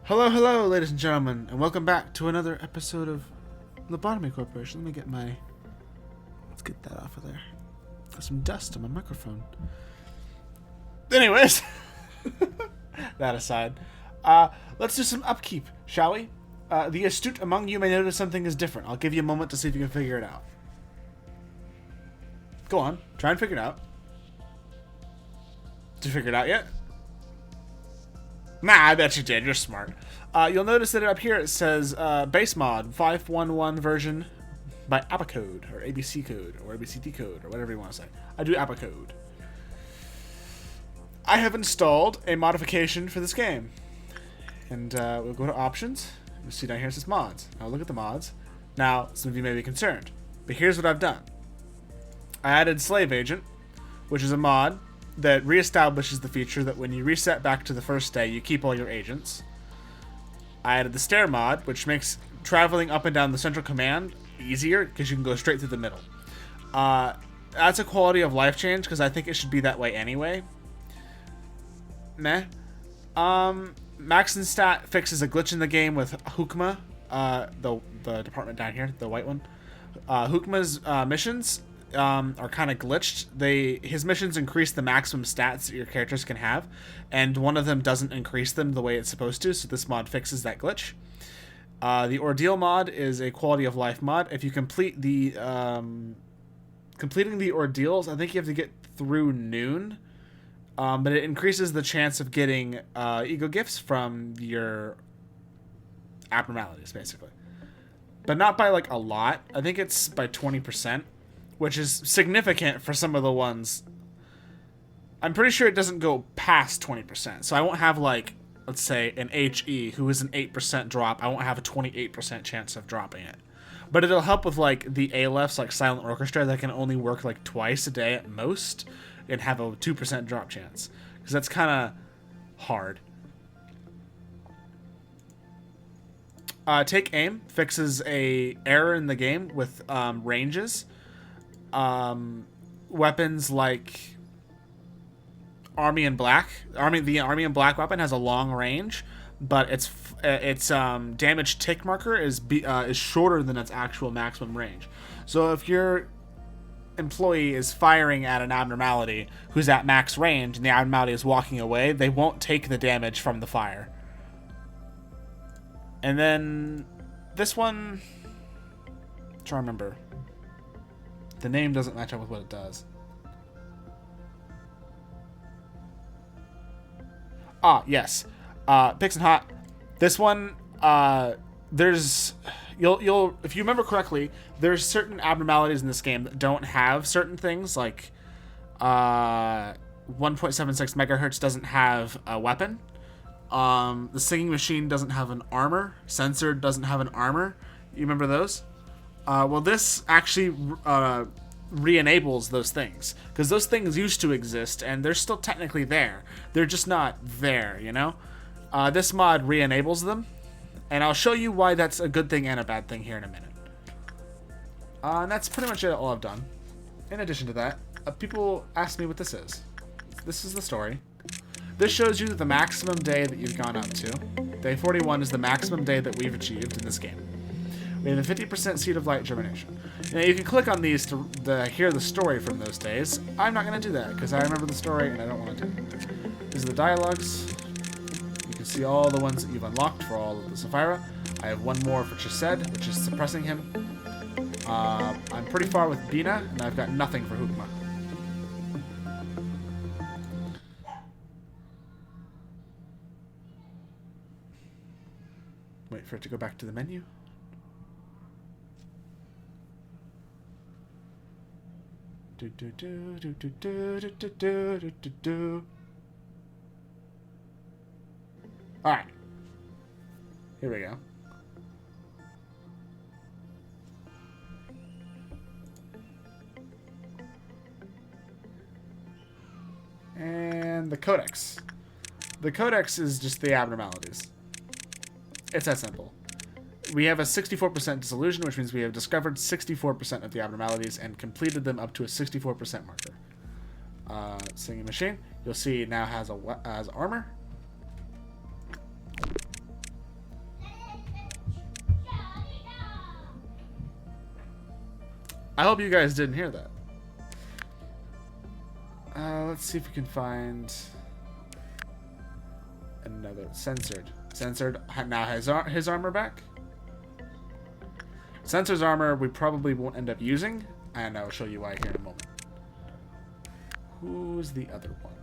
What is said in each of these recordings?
Hello, hello, ladies and gentlemen, and welcome back to another episode of Lobotomy Corporation. Let me get my... Let's get that off of there. Got some dust on my microphone. Anyways, that aside, let's do some upkeep, shall we? The astute among you may notice something is different. I'll give you a moment to see if you can figure it out. Go on, try and figure it out. Did you figure it out yet? Nah, I bet you did. You're smart. You'll notice that up here it says base mod 511 version by ABBA code, or ABC code, or ABCD code, or whatever you want to say. I do ABBA code. I have installed a modification for this game. And we'll go to options. You'll see down here it says mods. Now look at the mods. Now, some of you may be concerned, but here's what I've done. I added Slave Agent, which is a mod that reestablishes the feature that when you reset back to the first day, you keep all your agents. I added the stair mod, which makes traveling up and down the central command easier because you can go straight through the middle. That's a quality of life change because I think it should be that way anyway. Meh. Max and Stat fixes a glitch in the game with Hukma, the department down here, the white one. Hukma's missions are kind of glitched. His missions increase the maximum stats that your characters can have, and one of them doesn't increase them the way it's supposed to, so this mod fixes that glitch. The Ordeal mod is a quality of life mod. If you complete the completing the ordeals, I think you have to get through noon, but it increases the chance of getting ego gifts from your abnormalities, basically, but not by like a lot. I think it's by 20%. Which is significant for some of the ones. I'm pretty sure it doesn't go past 20%. So I won't have, like, let's say, an HE who is an 8% drop. I won't have a 28% chance of dropping it. But it'll help with, like, the ALFs, like Silent Orchestra, that can only work, like, twice a day at most and have a 2% drop chance. Because that's kind of hard. Take Aim fixes a error in the game with ranges. Weapons like Army in Black. The Army in Black weapon has a long range, but its damage tick marker is shorter than its actual maximum range. So if your employee is firing at an abnormality who's at max range and the abnormality is walking away, they won't take the damage from the fire. And then this one, I'm trying to remember. The name doesn't match up with what it does. Yes. Pix and Hot. This one, there's you'll if you remember correctly, there's certain abnormalities in this game that don't have certain things, like 1.76 megahertz doesn't have a weapon. The Singing Machine doesn't have an armor. Censored doesn't have an armor. You remember those? Well, this actually re-enables those things, because those things used to exist and they're still technically there. They're just not there, you know? This mod re-enables them, and I'll show you why that's a good thing and a bad thing here in a minute. And that's pretty much all I've done. In addition to that, people ask me what this is. This is the story. This shows you the maximum day that you've gone up to. Day 41 is the maximum day that we've achieved in this game. We have a 50% seed of light germination. Now you can click on these to hear the story from those days. I'm not going to do that because I remember the story and I don't want to do it. These are the dialogues. You can see all the ones that you've unlocked for all of the Sapphira. I have one more for Chesed, which is suppressing him. I'm pretty far with Bina, and I've got nothing for Hukma. Wait for it to go back to the menu. Alright. Here we go. And the Codex. The Codex is just the abnormalities. It's that simple. We have a 64% disillusion, which means we have discovered 64% of the abnormalities and completed them up to a 64% marker. Singing Machine, you'll see it now has armor. I hope you guys didn't hear that. Let's see if we can find another censored. Censored now has his armor back. Censor's armor we probably won't end up using, and I'll show you why here in a moment. Who's the other one?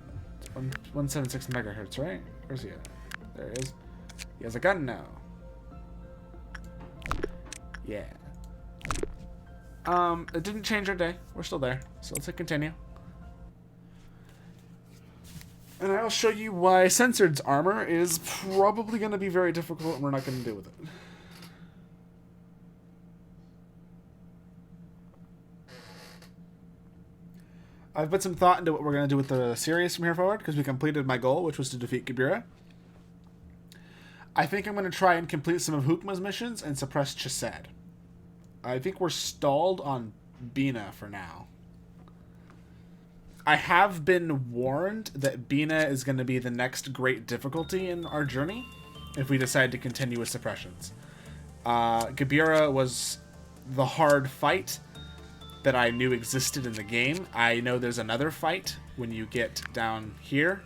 176 megahertz, right? Where's he at? There he is. He has a gun now. Yeah. It didn't change our day. We're still there. So let's hit continue. And I'll show you why Censored's armor is probably going to be very difficult and we're not going to deal with it. I've put some thought into what we're going to do with the series from here forward because we completed my goal, which was to defeat Gabira. I think I'm going to try and complete some of Hukma's missions and suppress Chesed. I think we're stalled on Bina for now. I have been warned that Bina is going to be the next great difficulty in our journey if we decide to continue with suppressions. Gabira was the hard fight that I knew existed in the game. I know there's another fight when you get down here.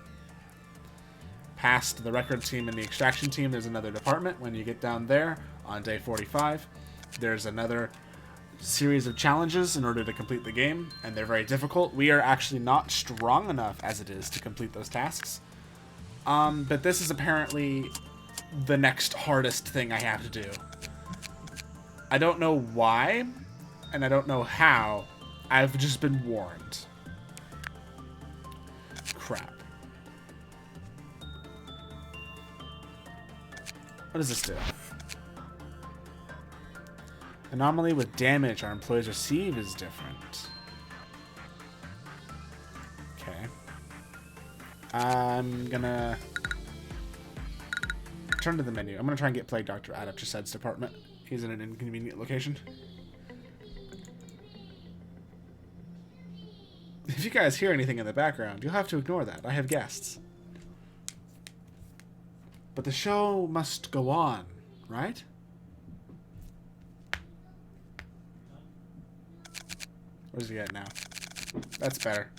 Past the record team and the extraction team, there's another department. When you get down there on day 45, there's another series of challenges in order to complete the game, and they're very difficult. We are actually not strong enough as it is to complete those tasks. But this is apparently the next hardest thing I have to do. I don't know why, and I don't know how. I've just been warned. Crap. What does this do? Anomaly with damage our employees receive is different. Okay. I'm gonna turn to the menu. I'm gonna try and get Plague Doctor out of Chesed's department. He's in an inconvenient location. If you guys hear anything in the background, you'll have to ignore that. I have guests. But the show must go on, right? Where's he at now? That's better.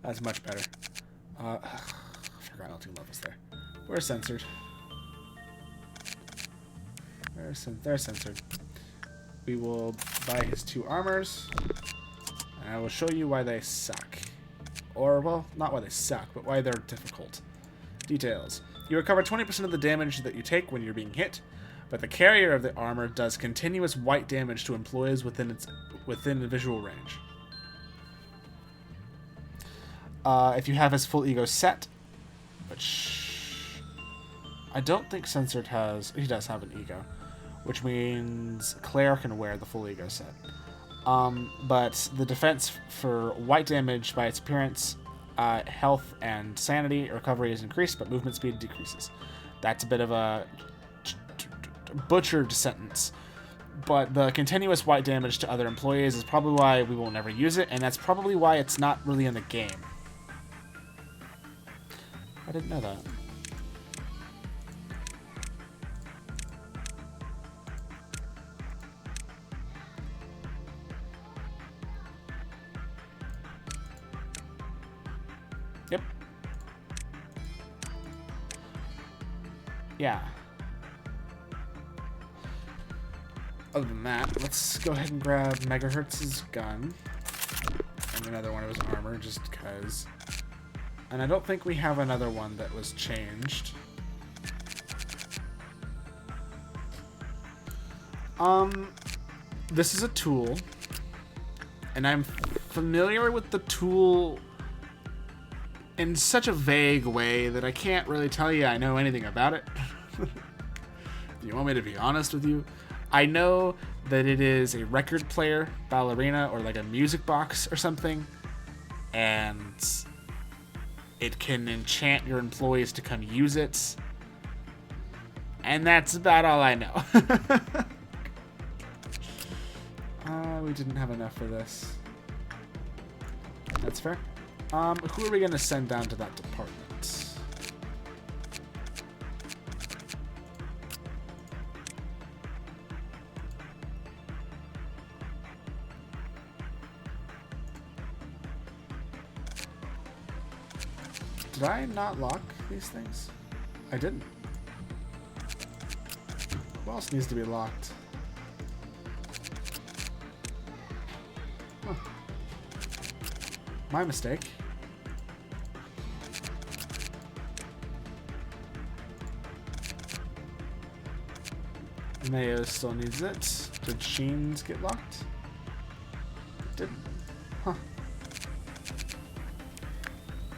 That's much better. I forgot Ultimate Levels there. Where's Censored? They're Censored. We will buy his 2 armors. And I will show you why they suck. Or, well, not why they suck, but why they're difficult. Details. You recover 20% of the damage that you take when you're being hit, but the carrier of the armor does continuous white damage to employees within the visual range. If you have his full ego set, which I don't think Censored has, he does have an ego, which means Claire can wear the full ego set. But the defense for white damage by its appearance, health and sanity recovery is increased, but movement speed decreases. That's a bit of a butchered sentence. But the continuous white damage to other employees is probably why we will never use it, and that's probably why it's not really in the game. I didn't know that. Yep. Yeah. Other than that, let's go ahead and grab Megahertz's gun and another one of his armor, just because. And I don't think we have another one that was changed. This is a tool, and I'm familiar with the tool in such a vague way that I can't really tell you I know anything about it. Do you want me to be honest with you? I know that it is a record player, ballerina, or like a music box or something, and it can enchant your employees to come use it. And that's about all I know. We didn't have enough for this. That's fair. Who are we going to send down to that department? Did I not lock these things? I didn't. What else needs to be locked? Huh. My mistake. Mayo still needs it. Did Sheens get locked? It didn't. Huh.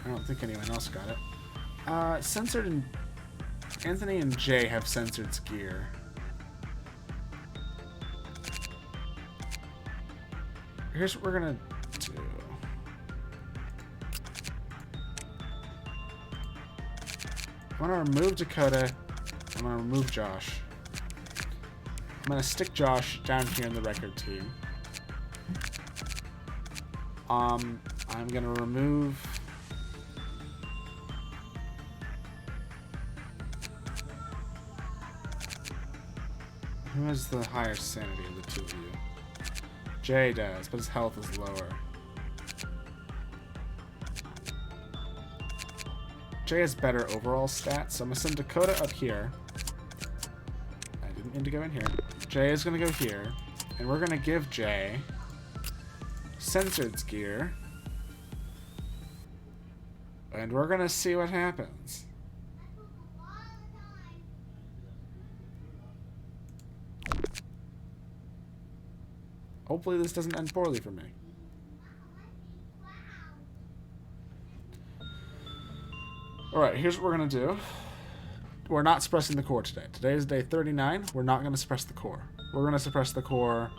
I don't think anyone else got it. Censored and Anthony and Jay have censored gear. Here's what we're gonna do. I'm gonna remove Dakota. I'm gonna remove Josh. I'm gonna stick Josh down here in the record team. I'm gonna remove. Who has the higher sanity of the two of you? Jay does, but his health is lower. Jay has better overall stats, so I'm gonna send Dakota up here. I didn't mean to go in here. Jay is gonna go here, and we're gonna give Jay censored gear, and we're gonna see what happens. Hopefully this doesn't end poorly for me. Alright, here's what we're going to do. We're not suppressing the core today. Today is day 39. We're not going to suppress the core. We're going to suppress the core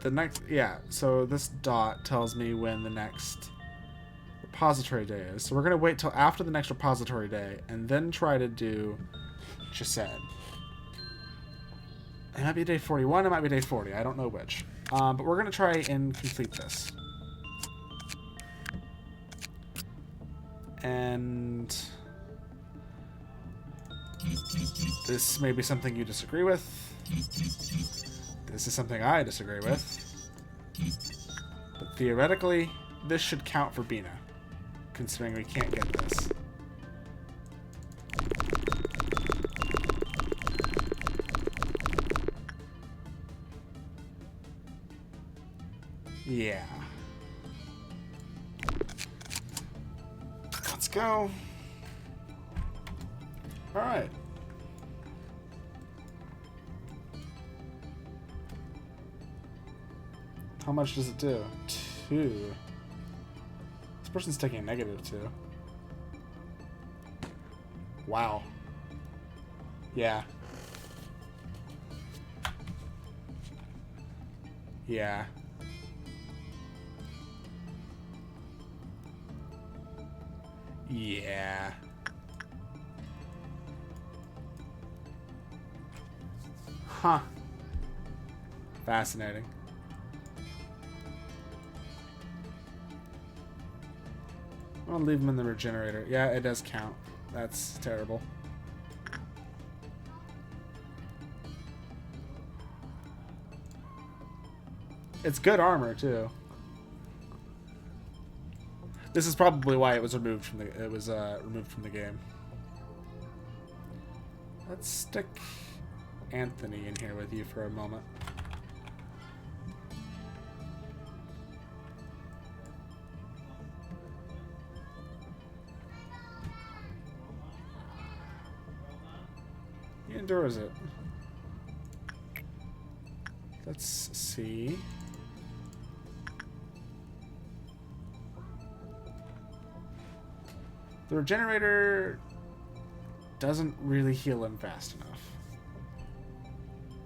the next... Yeah, so this dot tells me when the next repository day is. So we're going to wait till after the next repository day and then try to do Chesed. It might be day 41, it might be day 40. I don't know which. But we're going to try and complete this. And this may be something you disagree with. This is something I disagree with. But theoretically, this should count for Bina, considering we can't get this. Yeah. Let's go. All right. How much does it do? 2. This person's taking a -2. Wow. Yeah. Yeah. Yeah. Huh. Fascinating. I'm gonna leave him in the regenerator. Yeah, it does count. That's terrible. It's good armor too. This is probably why it was removed from the game. Let's stick Anthony in here with you for a moment. He endures it. Let's see. The regenerator doesn't really heal him fast enough.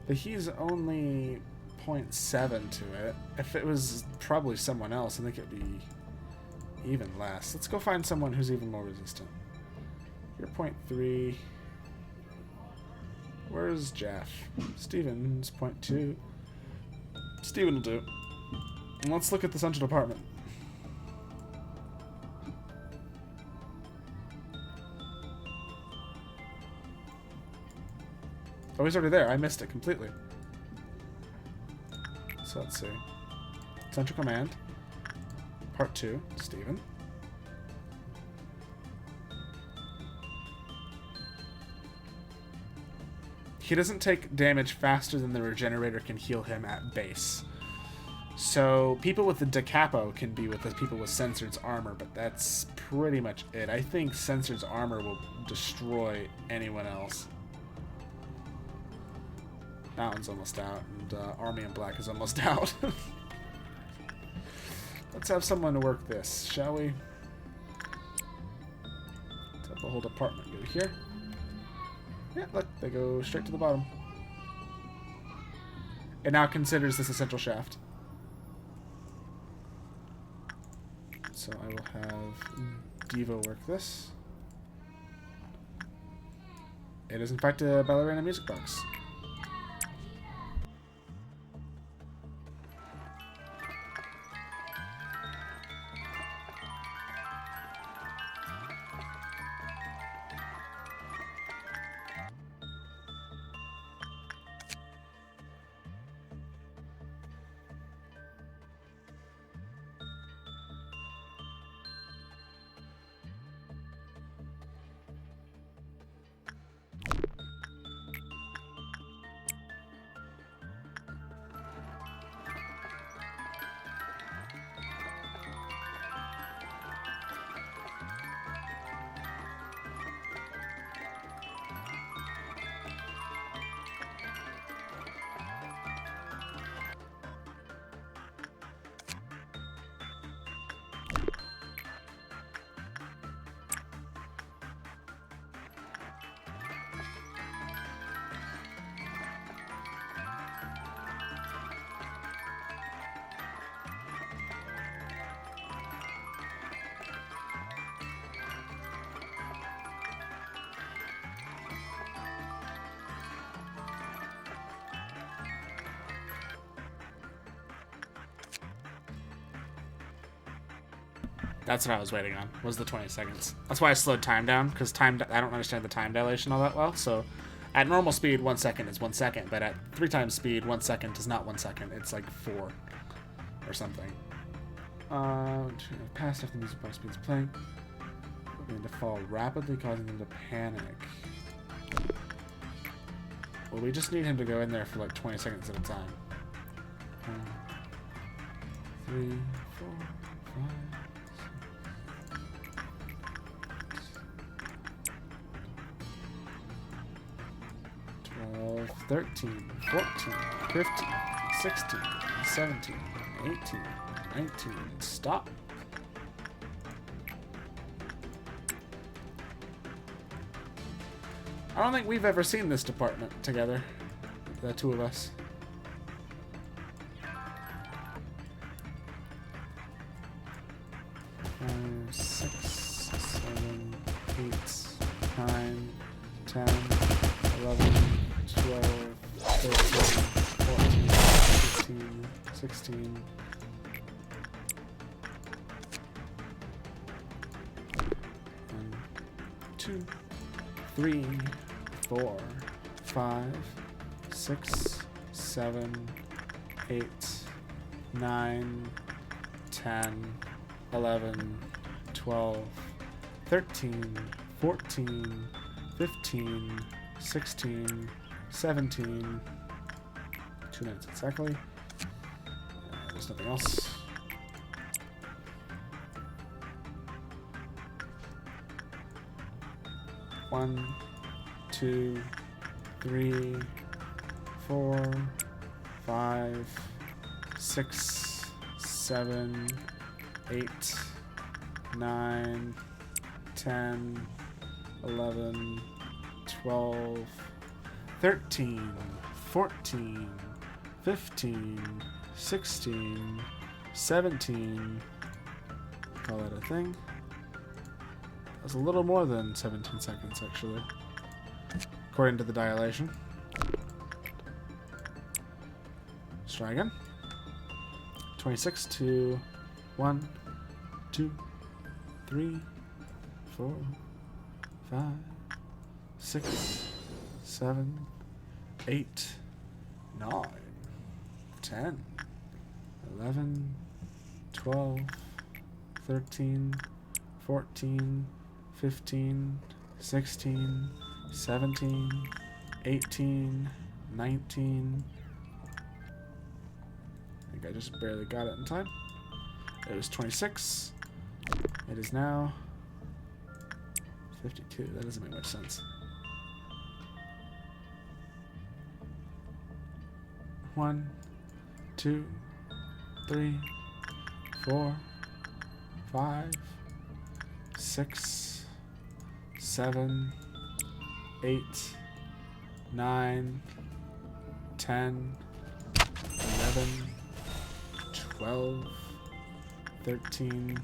But he's only 0.7 to it. If it was probably someone else, I think it'd be even less. Let's go find someone who's even more resistant. You're 0.3. Where's Jeff? Steven's 0.2. Steven will do. And let's look at the central department. Oh, he's already there. I missed it completely. So let's see. Central Command. Part 2, Steven. He doesn't take damage faster than the regenerator can heal him at base. So people with the Da Capo can be with the people with Censored's armor, but that's pretty much it. I think Censored's armor will destroy anyone else. That one's almost out, and Army in Black is almost out. Let's have someone work this, shall we? Let's have the whole department go here. Yeah, look, they go straight to the bottom. It now considers this a central shaft. So I will have Devo work this. It is in fact a ballerina music box. That's what I was waiting on, was the 20 seconds. That's why I slowed time down, because I don't understand the time dilation all that well. So at normal speed, 1 second is 1 second, but at 3 times speed, 1 second is not 1 second. It's like 4 or something. Past after the music box begins playing. Begin to fall rapidly, causing them to panic. Well, we just need him to go in there for like 20 seconds at a time. 1, 3, 4, 5. 13, 14, 15, 16, 17, 18, 19, stop. I don't think we've ever seen this department together, the two of us. Five, 6, 7, 8, 9, 10, 11, 12, 13, 14, 15, 16. 1, 2, 3, 4, 5, 6, 7, 8, 9, 10, 11, 12, 13, 14, 15, 16, 17. 2 minutes exactly. There's nothing else. One, 2, 3, 4, 5, 6, 7, 8, 9, 10, 11, 12, 13, 14, 15, 16, 17. Call that a thing. That's a little more than 17 seconds, actually, according to the dilation. Let's try again. 26 to 1, 2, 3, 4, 5, 6, 7, 8, 9, 10, 11, 12, 13, 14, 15, 16, 17, 18, 19. I think I just barely got it in time. It was 26. It is now 52. That doesn't make much sense. 1, 2, 3, 4, 5, 6, 7, 8, 9, 10, 11, 12, 13,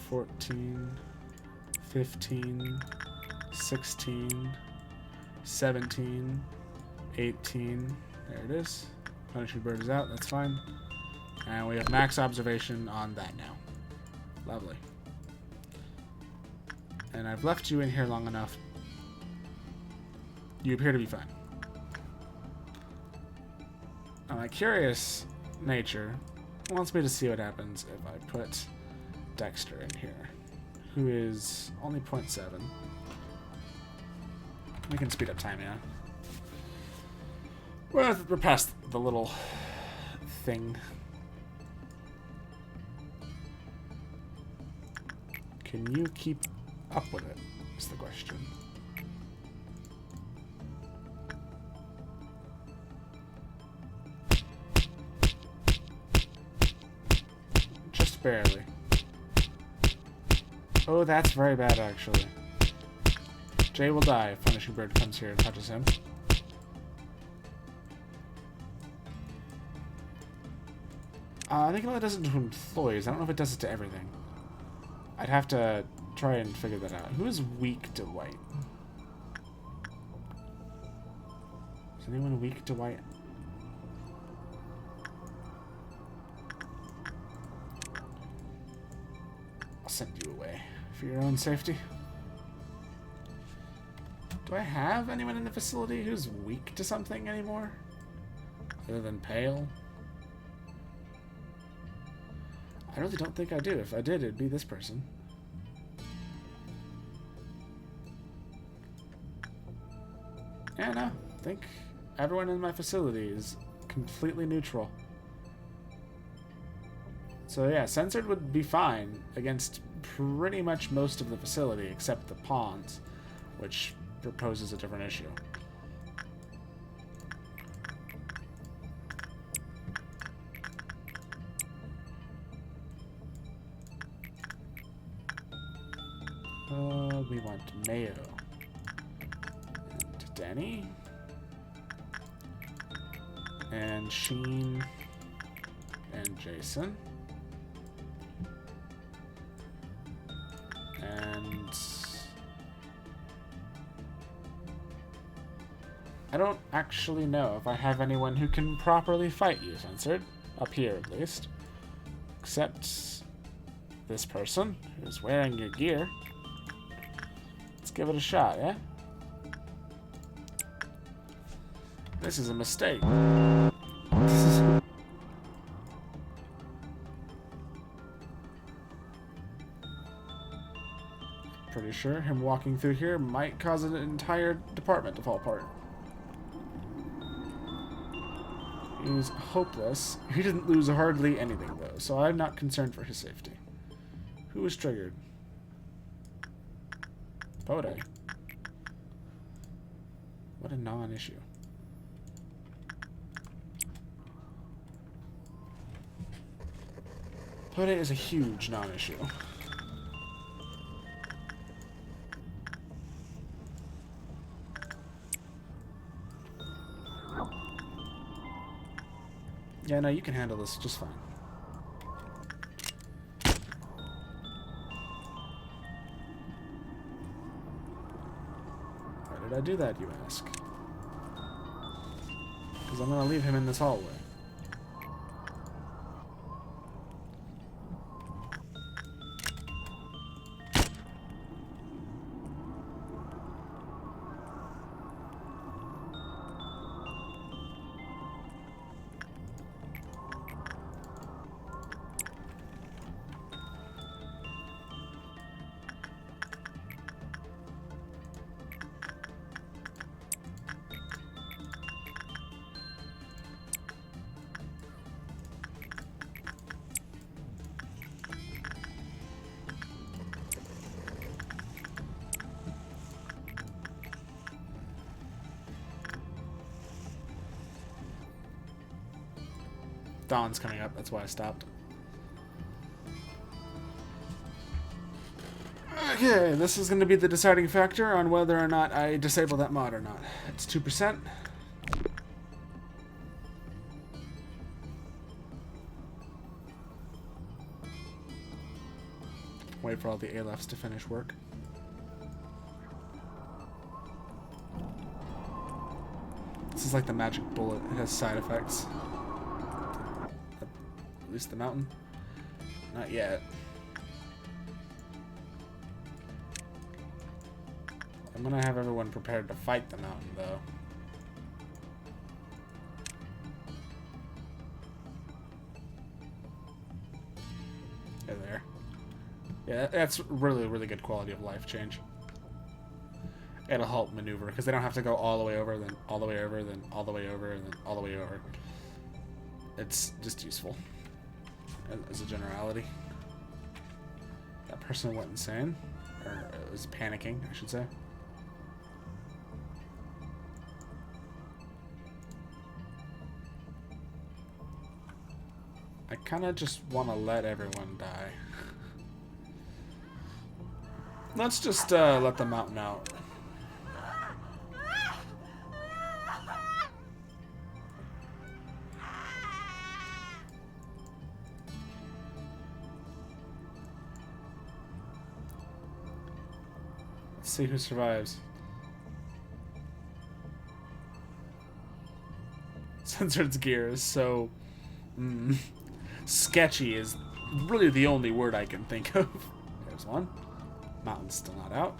14, 15, 16, 17, 18. There it is. Punishing bird is out. That's fine. And we have max observation on that now. Lovely. And I've left you in here long enough. You appear to be fine. Now, my curious nature wants me to see what happens if I put Dexter in here, who is only 0.7. We can speed up time, yeah. Well, we're past the little thing. Can you keep up with it, is the question. Just barely. Oh, that's very bad, actually. Jay will die if Punishing Bird comes here and touches him. I think it only does it to employees. I don't know if it does it to everything. I'd have to try and figure that out. Who is weak to white? Is anyone weak to white? I'll send you away for your own safety. Do I have anyone in the facility who's weak to something anymore? Other than pale? I really don't think I do. If I did, it'd be this person. Yeah, no. I think everyone in my facility is completely neutral. So yeah, censored would be fine against pretty much most of the facility except the pawns, which proposes a different issue. We want Mayo and Danny and Sheen and Jason and I don't actually know if I have anyone who can properly fight you, Censored, up here at least, except this person who's wearing your gear. Give it a shot, yeah? This is a mistake. Pretty sure him walking through here might cause an entire department to fall apart. He was hopeless. He didn't lose hardly anything, though, so I'm not concerned for his safety. Who was triggered? Pode. What a non-issue. Pode is a huge non-issue. Yeah, no, you can handle this just fine. Why did I do that, you ask? Because I'm going to leave him in this hallway. Dawn's coming up. That's why I stopped. Okay, this is going to be the deciding factor on whether or not I disable that mod or not. It's 2%. Wait for all the ALFs to finish work. This is like the magic bullet. It has side effects. At least the mountain. Not yet. I'm gonna have everyone prepared to fight the mountain, though. There. Yeah, that's really, really good quality of life change. It'll help maneuver, because they don't have to go all the way over, then all the way over, then all the way over, and then all the way over. It's just useful, as a generality. That person went insane. Or was panicking, I should say. I kind of just want to let everyone die. Let's just let the mountain out. Let's see who survives. Censored's gear is so sketchy is really the only word I can think of. There's one. Mountain's still not out.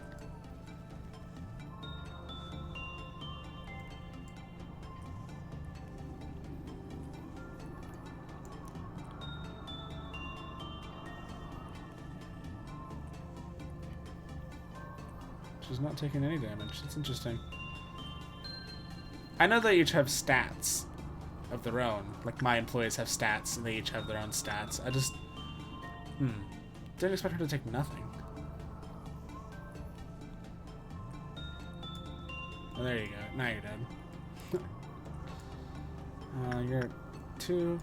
She's not taking any damage. That's interesting. I know they each have stats of their own. Like, my employees have stats, and they each have their own stats. I just... didn't expect her to take nothing. Oh, there you go. Now you're dead. You're at 2.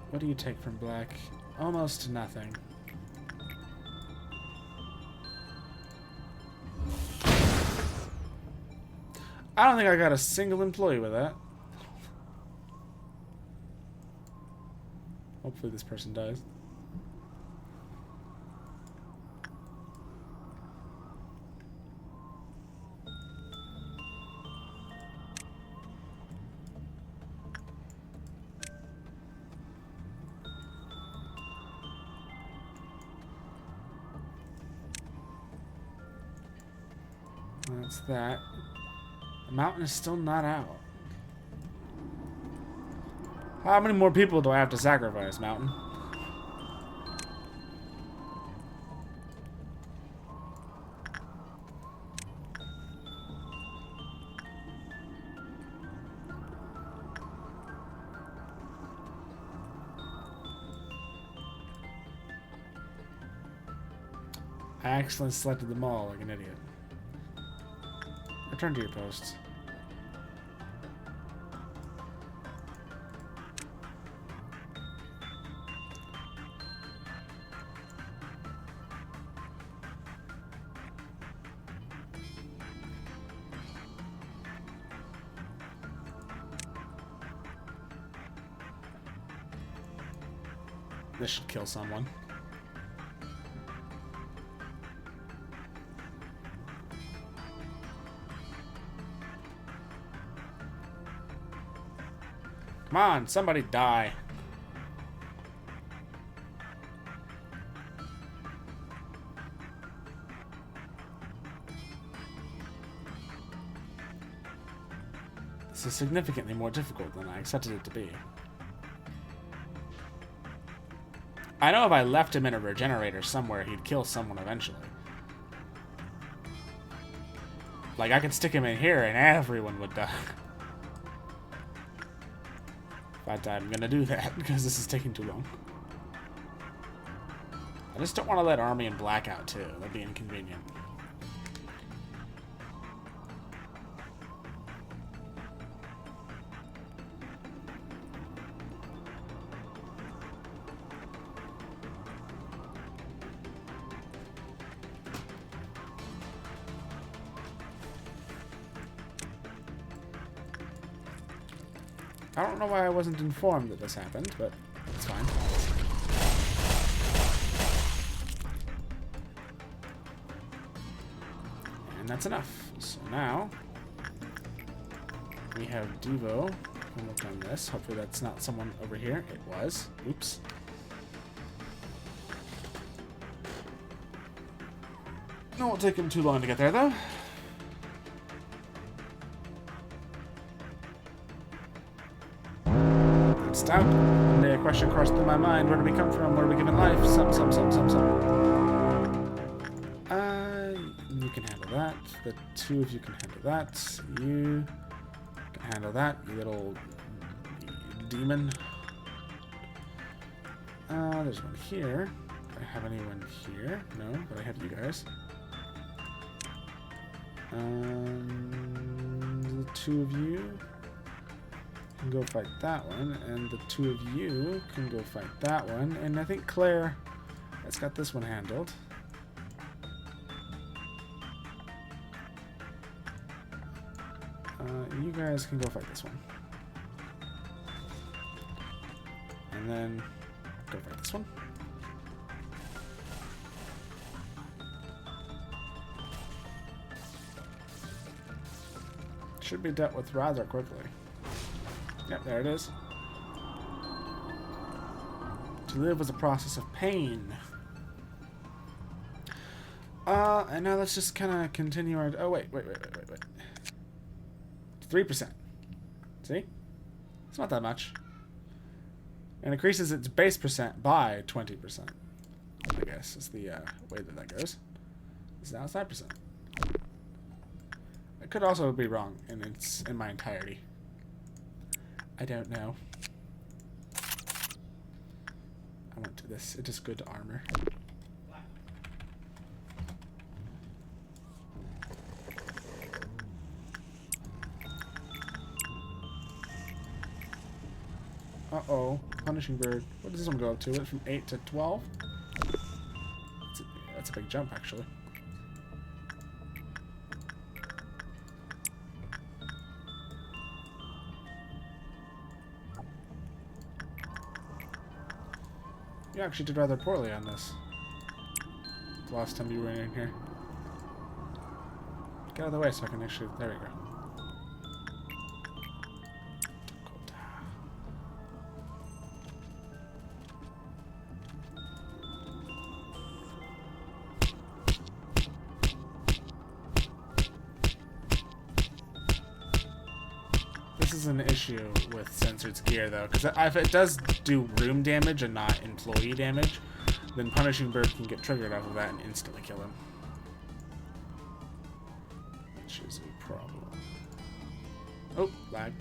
What do you take from black? Almost nothing. I don't think I got a single employee with that. Hopefully this person dies. That's that. The mountain is still not out. How many more people do I have to sacrifice, mountain? I accidentally selected them all like an idiot. Return to your posts. This should kill someone. Come on, somebody die. This is significantly more difficult than I expected it to be. I know if I left him in a regenerator somewhere, he'd kill someone eventually. Like, I could stick him in here and everyone would die. But I'm gonna do that because this is taking too long. I just don't want to let Army and Black out too. That'd be inconvenient. I don't know why I wasn't informed that this happened, but it's fine. And that's enough. So now we have Devo. We'll look on this. Hopefully that's not someone over here. It was. Oops. It won't take him too long to get there, though. Stout. And a question crossed through my mind. Where do we come from? Where are we given life? Some. You can handle that. The two of you can handle that. You can handle that, you little demon. There's one here. Do I have anyone here? No, but I have you guys. The two of you can go fight that one, and the two of you can go fight that one, and I think Claire has got this one handled. You guys can go fight this one. And then go fight this one. Should be dealt with rather quickly. Yep, there it is. To live was a process of pain. And now let's just kind of continue our... Oh, wait. 3%. See? It's not that much. And increases its base percent by 20%. I guess is the way that goes. So now it's 9%. I could also be wrong, and it's in my entirety. I don't know. I went to this. It is good armor. Uh-oh. Punishing bird. What does this one go up to? It from 8 to 12? That's a big jump, actually. You actually did rather poorly on this. The last time you were in here. Get out of the way so I can actually... There we go. This is an issue with Censored's gear, though, because if it does do room damage and not employee damage, then Punishing Bird can get triggered off of that and instantly kill him. Which is a problem. Oh, lag.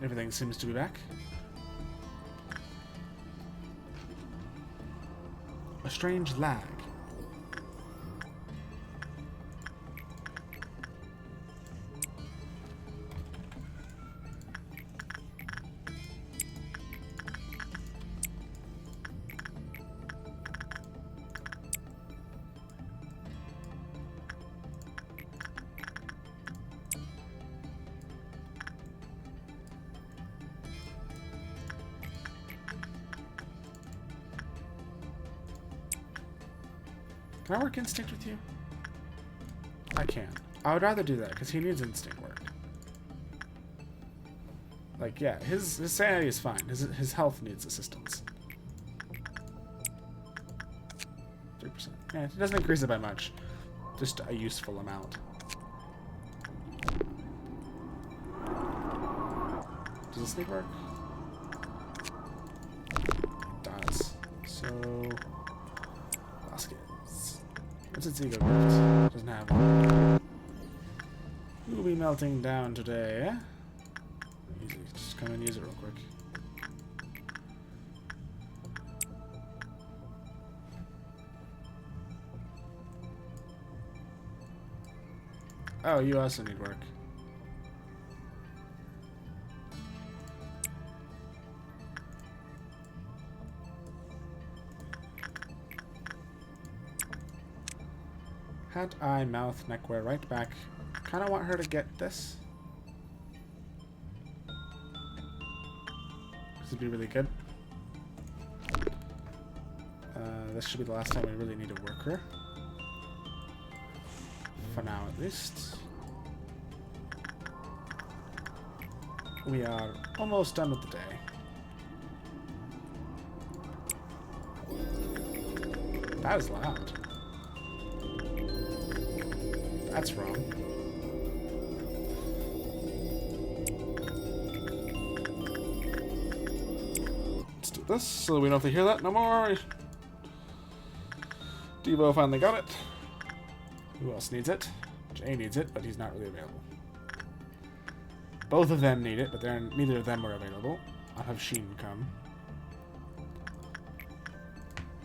Everything seems to be back. A strange lag. Can I work instinct with you? I can. I would rather do that because he needs instinct work. Like, yeah, his sanity is fine. His health needs assistance. 3%. Yeah, it doesn't increase it by much. Just a useful amount. Does the sneak work? It does. So... What's its ego gift? Doesn't have one. Who will be melting down today? Easy. Just come and use it real quick. Oh, you also need work. Hat, eye, mouth, neckwear, right back. Kind of want her to get this. This would be really good. This should be the last time we really need a worker. For now, at least. We are almost done with the day. That is loud. That's wrong. Let's do this so we don't have to hear that no more. Devo finally got it. Who else needs it? Jay needs it, but he's not really available. Both of them need it, but neither of them are available. I'll have Sheen come.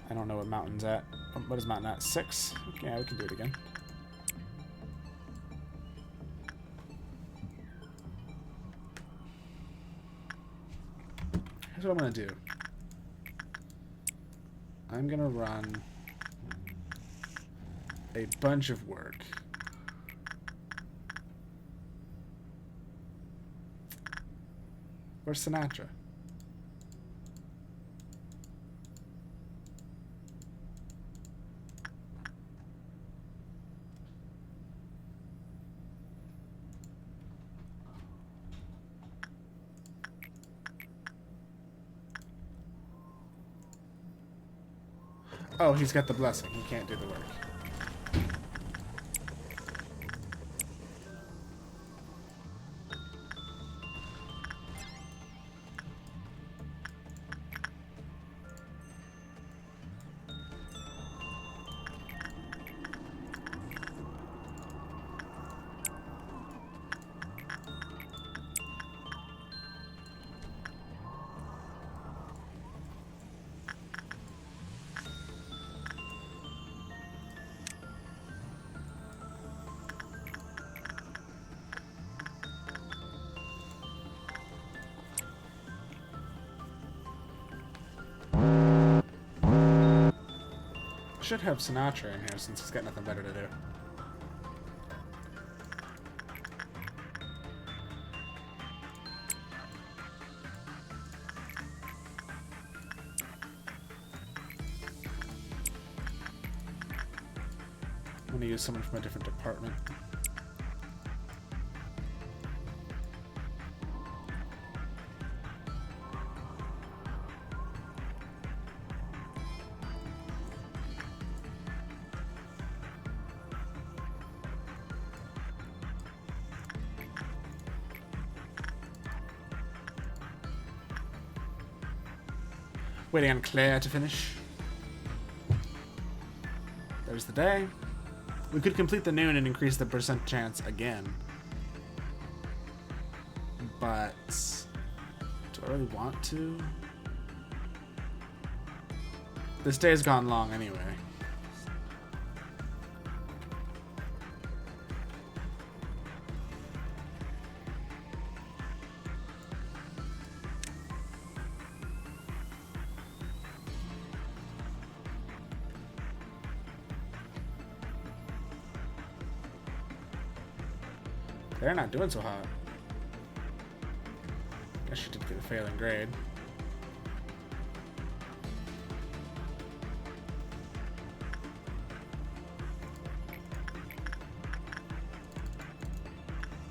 I don't know what Mountain's at. What is Mountain at? 6? Yeah, we can do it again. Here's what I'm going to do. I'm going to run a bunch of work. Where's Sinatra? Oh, he's got the blessing. He can't do the work. Should have Sinatra in here since he's got nothing better to do. I'm going to use someone from a different department. Waiting on Claire to finish. There's the day. We could complete the noon and increase the percent chance again. But do I really want to? This day has gone long anyway. They're not doing so hot. Guess she did get a failing grade.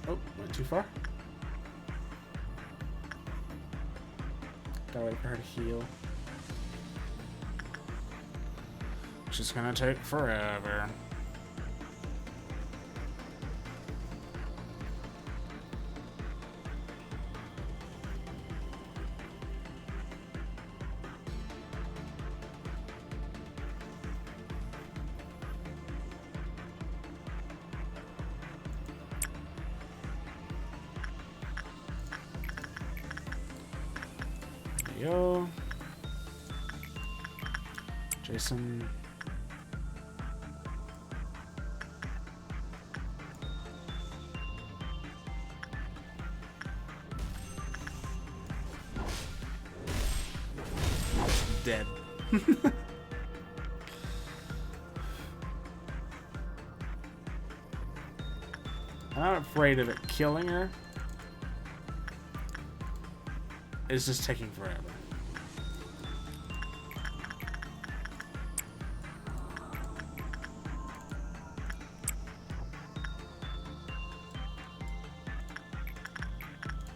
Oh, went too far. Gotta wait for her to heal. Which is gonna take forever. Yo, Jason. Dead. I'm not afraid of it killing her. It's just taking forever.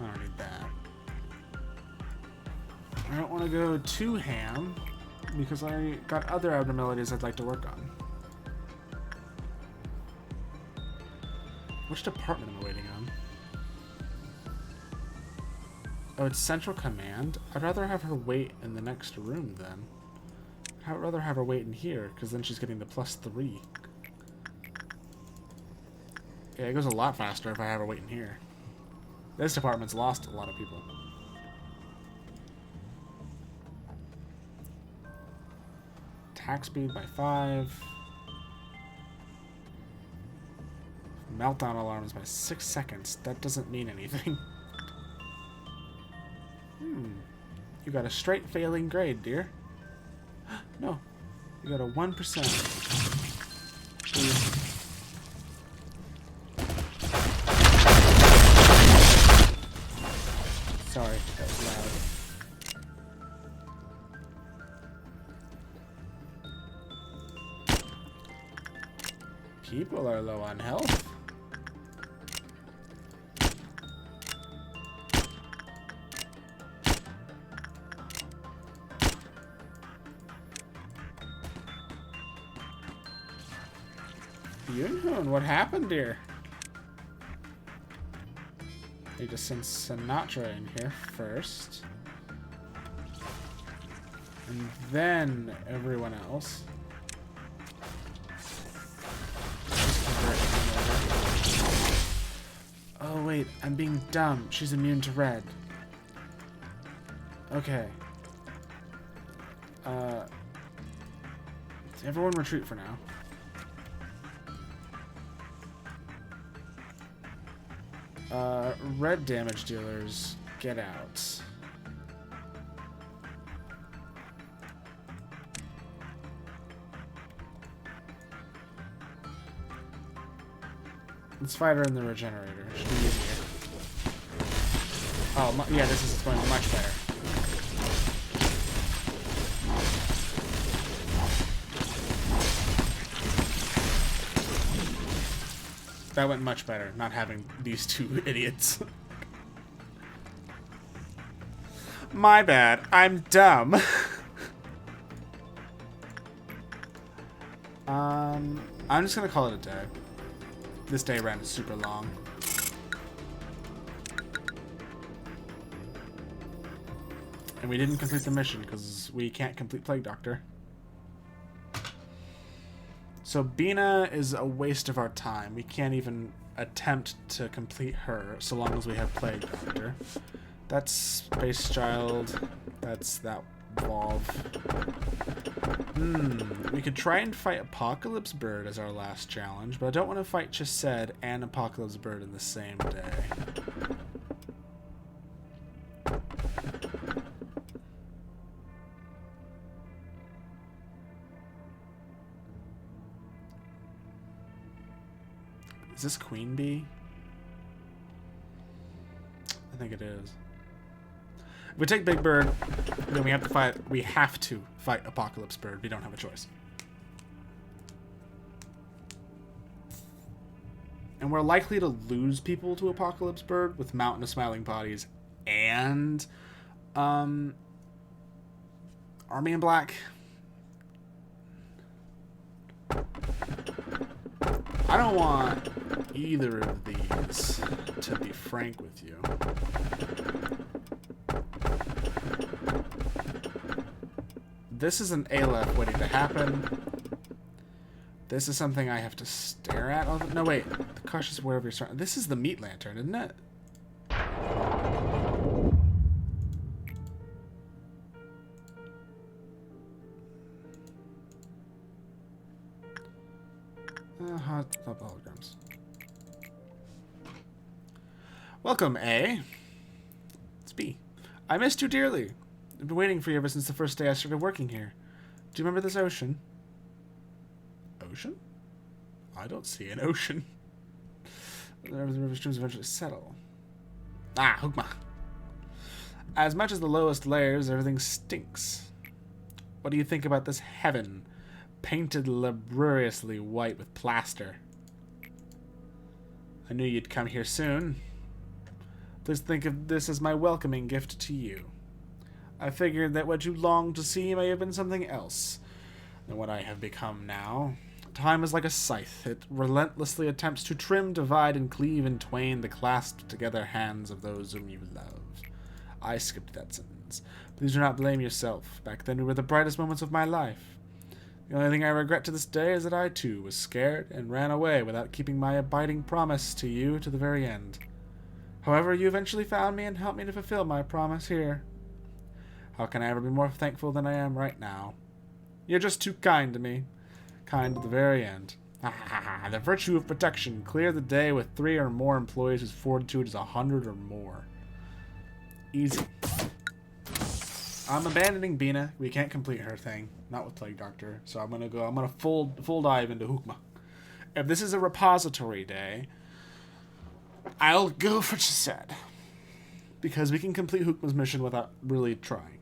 I don't need that. I don't want to go too ham because I got other abnormalities I'd like to work on. Which department am I waiting on? Oh, it's Central Command? I'd rather have her wait in the next room then. I'd rather have her wait in here, because then she's getting the +3. Yeah, it goes a lot faster if I have her wait in here. This department's lost a lot of people. Attack speed by 5. Meltdown alarms by 6 seconds. That doesn't mean anything. You got a straight failing grade, dear. No. You got a 1%. Please. Sorry, that was loud. People are low on health. Yunhoon, what happened here? Need to send Sinatra in here first. And then everyone else. Oh wait, I'm being dumb. She's immune to red. Okay. Everyone retreat for now. Red damage dealers, get out. Let's fight her in the regenerator. Should be easier. Oh, yeah, this is going much better. That went much better, not having these two idiots. My bad. I'm dumb. I'm just gonna call it a day. This day ran super long. And we didn't complete the mission because we can't complete Plague Doctor. So Bina is a waste of our time. We can't even attempt to complete her so long as we have Plague Doctor. That's Space Child. That's that Volve. We could try and fight Apocalypse Bird as our last challenge, but I don't want to fight Chesed and Apocalypse Bird in the same day. Is this Queen Bee? I think it is. If we take Big Bird, then we have to fight Apocalypse Bird. We don't have a choice. And we're likely to lose people to Apocalypse Bird with Mountain of Smiling Bodies and Army in Black. I don't want either of these, to be frank with you. This is an Aleph waiting to happen. This is something I have to stare at. Oh, no, wait. The cautious wherever you're starting. This is the meat lantern, isn't it? Hot holograms. Welcome, A. It's B. I missed you dearly. I've been waiting for you ever since the first day I started working here. Do you remember this ocean? Ocean? I don't see an ocean. The river streams eventually settle. Ah, Hukma. As much as the lowest layers, everything stinks. What do you think about this heaven, painted laboriously white with plaster? I knew you'd come here soon. Please think of this as my welcoming gift to you. I figured that what you longed to see may have been something else than what I have become now. Time is like a scythe. It relentlessly attempts to trim, divide, and cleave in twain the clasped together hands of those whom you love. I skipped that sentence. Please do not blame yourself. Back then we were the brightest moments of my life. The only thing I regret to this day is that I, too, was scared and ran away without keeping my abiding promise to you to the very end. However, you eventually found me and helped me to fulfill my promise here. How can I ever be more thankful than I am right now? You're just too kind to me. Kind to the very end. The virtue of protection. Clear the day with 3 or more employees whose fortitude is 100 or more. Easy. I'm abandoning Bina. We can't complete her thing. Not with Plague Doctor. So I'm gonna full dive into Hukma. If this is a repository day, I'll go for Chesed. Because we can complete Hukma's mission without really trying.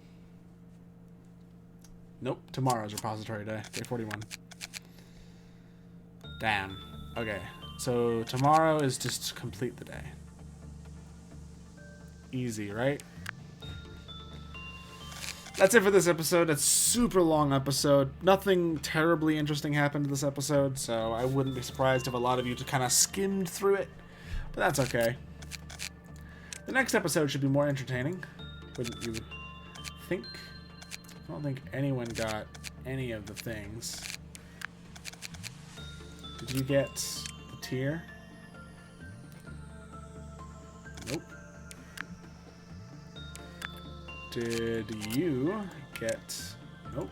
Nope. Tomorrow's repository day. Day 41. Damn. Okay. So tomorrow is just to complete the day. Easy, right? That's it for this episode. It's a super long episode. Nothing terribly interesting happened in this episode, so I wouldn't be surprised if a lot of you just kind of skimmed through it. But that's okay. The next episode should be more entertaining. Wouldn't you think? I don't think anyone got any of the things. Did you get the tier? Nope. Did you get... Nope.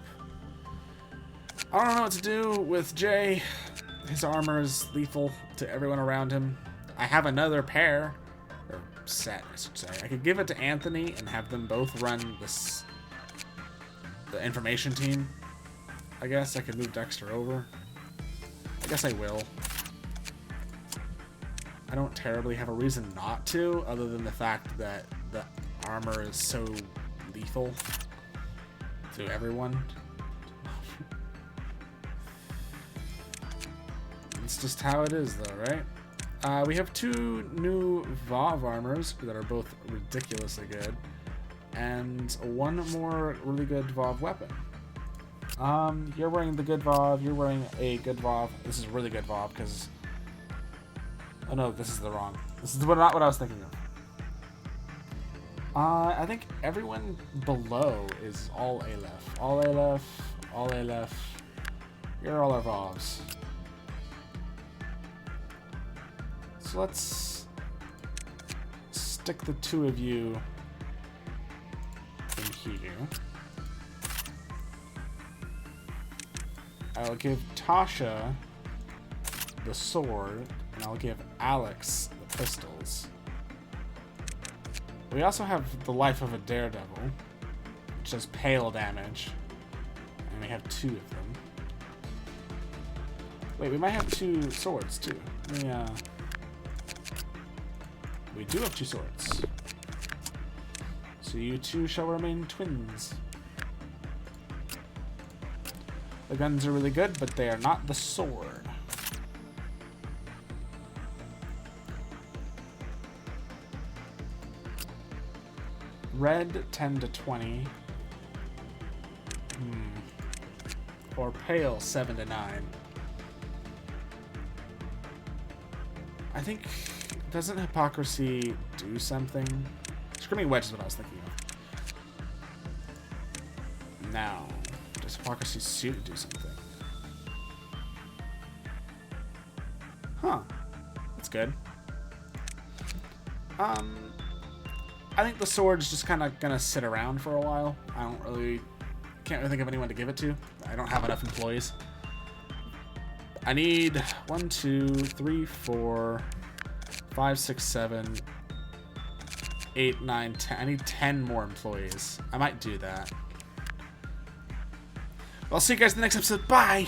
I don't know what to do with Jay. His armor is lethal to everyone around him. I have another pair. Or set, I should say. I could give it to Anthony and have them both run this... the information team. I guess I could move Dexter over. I guess I will. I don't terribly have a reason not to, other than the fact that the armor is so lethal to everyone. It's just how it is, though, right? We have 2 new Vav armors that are both ridiculously good, and 1 more really good Vav weapon. You're wearing the good Vav, you're wearing a good Vav. This is really good Vav, because... Oh no, this is the wrong. This is not what I was thinking of. I think everyone below is all Aleph. All Aleph, all Aleph. You're all our Vavs. So let's stick the 2 of you in here. I'll give Tasha the sword, and I'll give Alex the pistols. We also have the Life of a Daredevil, which does pale damage, and we have 2 of them. Wait, we might have 2 swords too. Yeah, we do have 2 swords. So you 2 shall remain twins. The guns are really good, but they are not the sword. Red 10 to 20. Or pale 7 to 9. I think, doesn't hypocrisy do something? Screaming Wedge is what I was thinking of. Now, does hypocrisy suit do something? Huh. That's good. I think the sword's just kind of gonna sit around for a while. Can't really think of anyone to give it to. I don't have enough employees. I need 1, 2, 3, 4, 5, 6, 7, 8, 9, 10. I need 10 more employees. I might do that. I'll see you guys in the next episode. Bye!